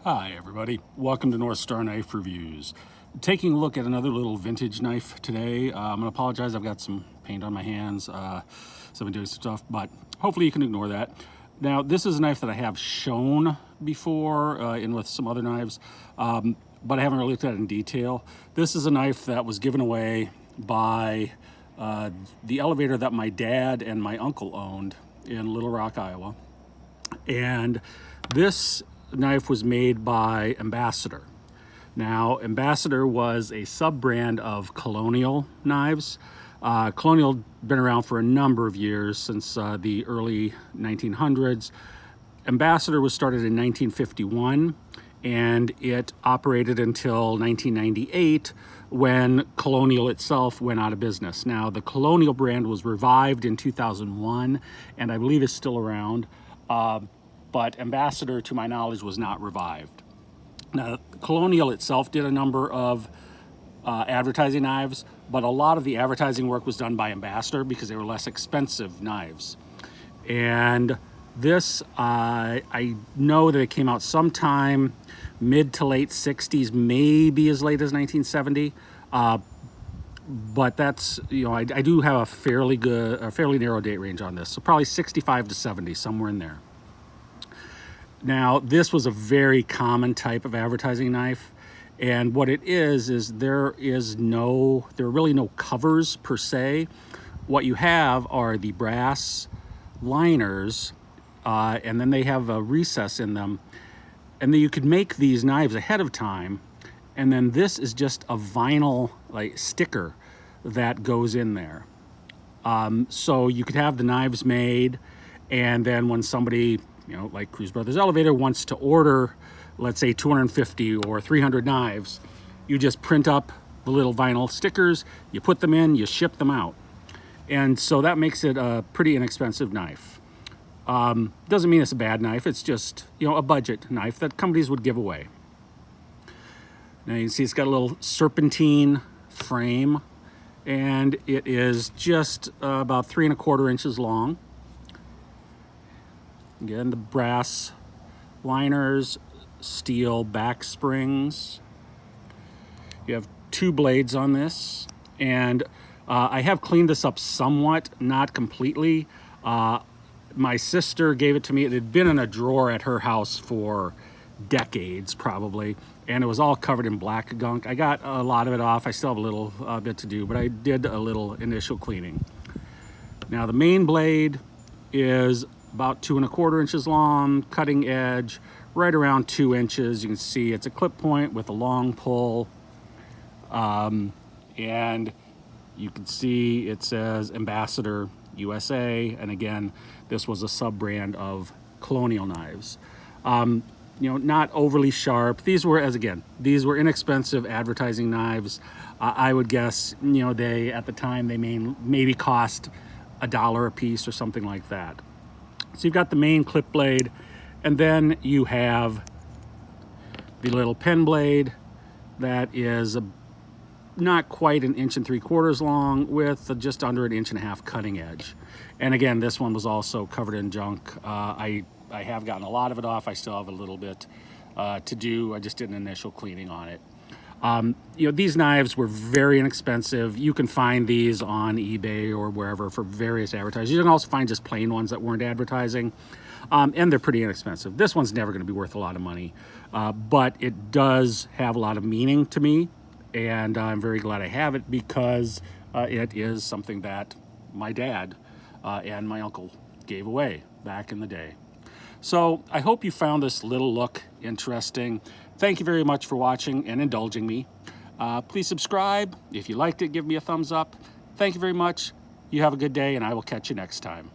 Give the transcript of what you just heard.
Hi everybody, welcome to North Star Knife Reviews. Taking a look at another little vintage knife today. I'm gonna apologize, I've got some paint on my hands, so I've been doing some stuff, but hopefully you can ignore that. Now this is a knife that I have shown before in with some other knives, but I haven't really looked at it in detail. This is a knife that was given away by the elevator that my dad and my uncle owned in Little Rock, Iowa. And this knife was made by Ambassador. Now, Ambassador was a sub-brand of Colonial knives. Colonial been around for a number of years, since the early 1900s. Ambassador was started in 1951, and it operated until 1998, when Colonial itself went out of business. Now, the Colonial brand was revived in 2001, and I believe is still around. But Ambassador, to my knowledge, was not revived. Now, Colonial itself did a number of advertising knives, but a lot of the advertising work was done by Ambassador because they were less expensive knives. And this, I know that it came out sometime mid to late 60s, maybe as late as 1970. But that's, I do have a fairly narrow date range on this. So probably 65 to 70, somewhere in there. Now, this was a very common type of advertising knife, and what it is there are really no covers per se. What you have are the brass liners, and then they have a recess in them, and then you could make these knives ahead of time, and then this is just a vinyl sticker that goes in there. So you could have the knives made, and then when somebody, like Cruz Brothers Elevator wants to order, let's say 250 or 300 knives, you just print up the little vinyl stickers, you put them in, you ship them out. And so that makes it a pretty inexpensive knife. Doesn't mean it's a bad knife, it's just, a budget knife that companies would give away. Now you can see it's got a little serpentine frame, and it is just about 3¼ inches long. Again, the brass liners, steel back springs. You have 2 blades on this, and I have cleaned this up somewhat, not completely. My sister gave it to me. It had been in a drawer at her house for decades, probably, and it was all covered in black gunk. I got a lot of it off. I still have a little bit to do, but I did a little initial cleaning. Now, the main blade is about 2¼ inches long, cutting edge, right around 2 inches. You can see it's a clip point with a long pull. And you can see it says Ambassador USA. And again, this was a sub-brand of Colonial knives. Not overly sharp. These were inexpensive advertising knives. I would guess, they, at the time, they maybe cost $1 a piece or something like that. So you've got the main clip blade, and then you have the little pen blade that is not quite 1¾ inches long, with just under 1½ inches cutting edge. And again, this one was also covered in junk. I have gotten a lot of it off. I still have a little bit to do. I just did an initial cleaning on it. These knives were very inexpensive. You can find these on eBay or wherever for various advertisers. You can also find just plain ones that weren't advertising, and they're pretty inexpensive. This one's never going to be worth a lot of money, but it does have a lot of meaning to me, and I'm very glad I have it, because it is something that my dad and my uncle gave away back in the day. So I hope you found this little look interesting. Thank you very much for watching and indulging me. Please subscribe. If you liked it, give me a thumbs up. Thank you very much. You have a good day, and I will catch you next time.